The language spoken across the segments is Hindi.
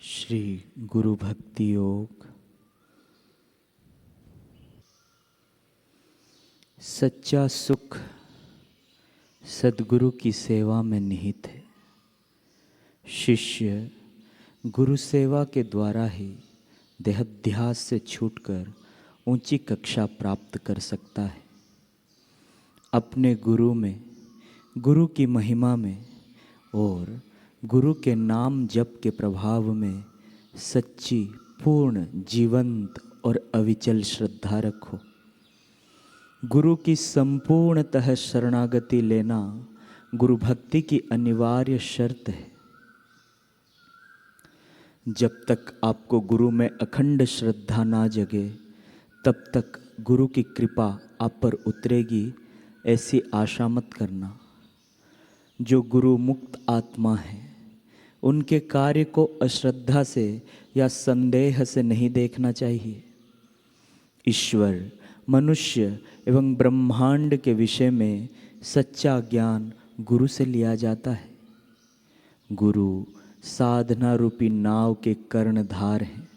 श्री गुरु भक्ति योग। सच्चा सुख सद्गुरु की सेवा में निहित है। शिष्य गुरु सेवा के द्वारा ही देहाध्यास से छूटकर ऊंची कक्षा प्राप्त कर सकता है। अपने गुरु में, गुरु की महिमा में और गुरु के नाम जप के प्रभाव में सच्ची, पूर्ण, जीवंत और अविचल श्रद्धा रखो। गुरु की संपूर्णतः शरणागति लेना गुरु भक्ति की अनिवार्य शर्त है। जब तक आपको गुरु में अखंड श्रद्धा ना जगे, तब तक गुरु की कृपा आप पर उतरेगी, ऐसी आशा मत करना। जो गुरु मुक्त आत्मा है, उनके कार्य को अश्रद्धा से या संदेह से नहीं देखना चाहिए। ईश्वर, मनुष्य एवं ब्रह्मांड के विषय में सच्चा ज्ञान गुरु से लिया जाता है। गुरु साधना रूपी नाव के कर्णधार हैं,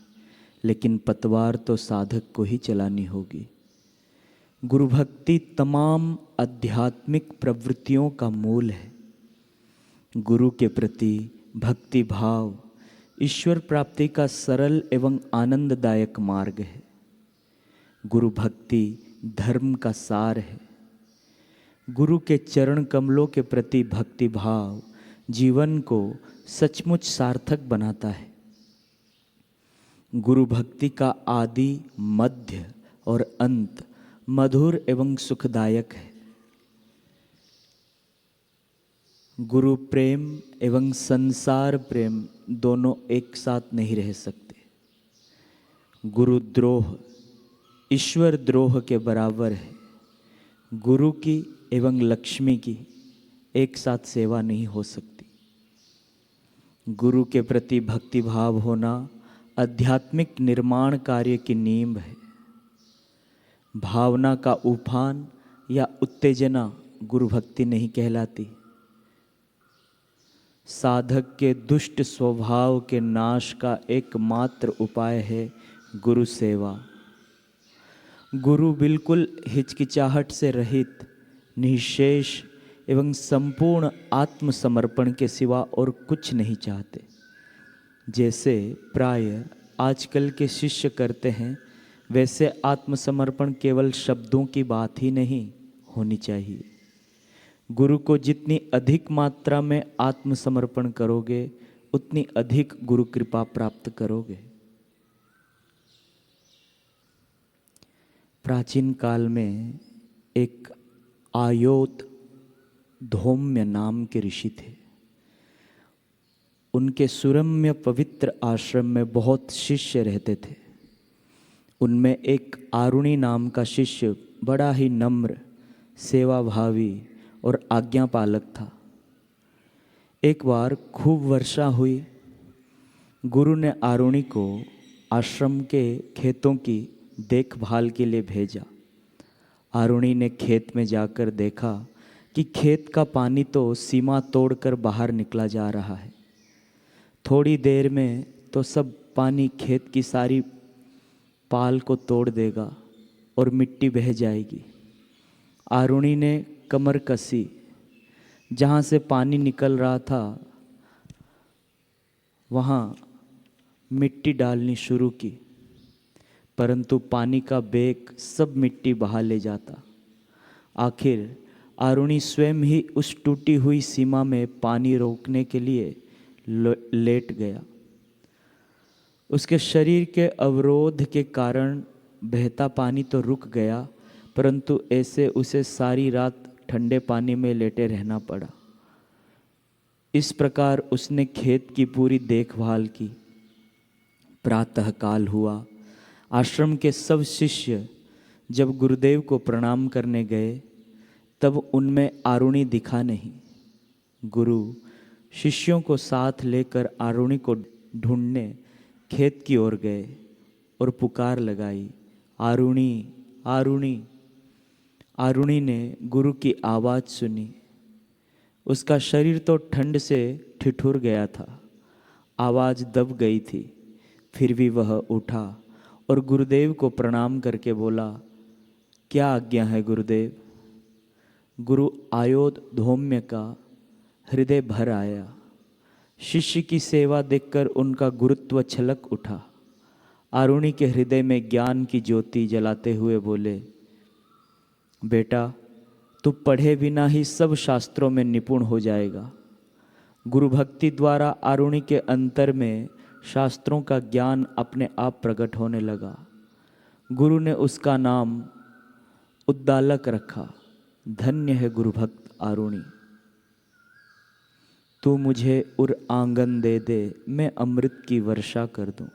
लेकिन पतवार तो साधक को ही चलानी होगी। गुरु भक्ति तमाम आध्यात्मिक प्रवृत्तियों का मूल है। गुरु के प्रति भक्ति भाव ईश्वर प्राप्ति का सरल एवं आनंददायक मार्ग है। गुरु भक्ति धर्म का सार है। गुरु के चरण कमलों के प्रति भक्ति भाव जीवन को सचमुच सार्थक बनाता है। गुरु भक्ति का आदि, मध्य और अंत मधुर एवं सुखदायक है। गुरु प्रेम एवं संसार प्रेम दोनों एक साथ नहीं रह सकते। गुरु द्रोह ईश्वर द्रोह के बराबर है। गुरु की एवं लक्ष्मी की एक साथ सेवा नहीं हो सकती। गुरु के प्रति भक्ति भाव होना आध्यात्मिक निर्माण कार्य की नींव है। भावना का उफान या उत्तेजना गुरु भक्ति नहीं कहलाती। साधक के दुष्ट स्वभाव के नाश का एकमात्र उपाय है गुरु सेवा। गुरु बिल्कुल हिचकिचाहट से रहित, निःशेष एवं संपूर्ण आत्मसमर्पण के सिवा और कुछ नहीं चाहते। जैसे प्राय आजकल के शिष्य करते हैं, वैसे आत्मसमर्पण केवल शब्दों की बात ही नहीं होनी चाहिए। गुरु को जितनी अधिक मात्रा में आत्मसमर्पण करोगे, उतनी अधिक गुरु कृपा प्राप्त करोगे। प्राचीन काल में एक आयोत धौम्य नाम के ऋषि थे। उनके सुरम्य पवित्र आश्रम में बहुत शिष्य रहते थे। उनमें एक आरुणि नाम का शिष्य बड़ा ही नम्र, सेवाभावी और आज्ञापालक था। एक बार खूब वर्षा हुई। गुरु ने आरुणि को आश्रम के खेतों की देखभाल के लिए भेजा। आरुणि ने खेत में जाकर देखा कि खेत का पानी तो सीमा तोड़कर बाहर निकला जा रहा है। थोड़ी देर में तो सब पानी खेत की सारी पाल को तोड़ देगा और मिट्टी बह जाएगी। आरुणि ने कमर कसी। जहाँ से पानी निकल रहा था, वहाँ मिट्टी डालनी शुरू की, परंतु पानी का बेग सब मिट्टी बहा ले जाता। आखिर आरुणि स्वयं ही उस टूटी हुई सीमा में पानी रोकने के लिए लेट गया। उसके शरीर के अवरोध के कारण बहता पानी तो रुक गया, परंतु ऐसे उसे सारी रात ठंडे पानी में लेटे रहना पड़ा। इस प्रकार उसने खेत की पूरी देखभाल की। प्रातःकाल हुआ। आश्रम के सब शिष्य जब गुरुदेव को प्रणाम करने गए, तब उनमें आरुणि दिखा नहीं। गुरु शिष्यों को साथ लेकर आरुणि को ढूंढने खेत की ओर गए और पुकार लगाई, आरुणि, आरुणि। आरुणि ने गुरु की आवाज़ सुनी। उसका शरीर तो ठंड से ठिठुर गया था। आवाज़ दब गई थी, फिर भी वह उठा और गुरुदेव को प्रणाम करके बोला, क्या आज्ञा है गुरुदेव। गुरु आयोध धौम्य का हृदय भर आया। शिष्य की सेवा देखकर उनका गुरुत्व छलक उठा। आरुणि के हृदय में ज्ञान की ज्योति जलाते हुए बोले, बेटा तू पढ़े बिना ही सब शास्त्रों में निपुण हो जाएगा। गुरु भक्ति द्वारा आरुणि के अंतर में शास्त्रों का ज्ञान अपने आप प्रकट होने लगा। गुरु ने उसका नाम उद्दालक रखा। धन्य है गुरु भक्त आरुणि। तू मुझे उर आंगन दे दे, मैं अमृत की वर्षा कर दूं।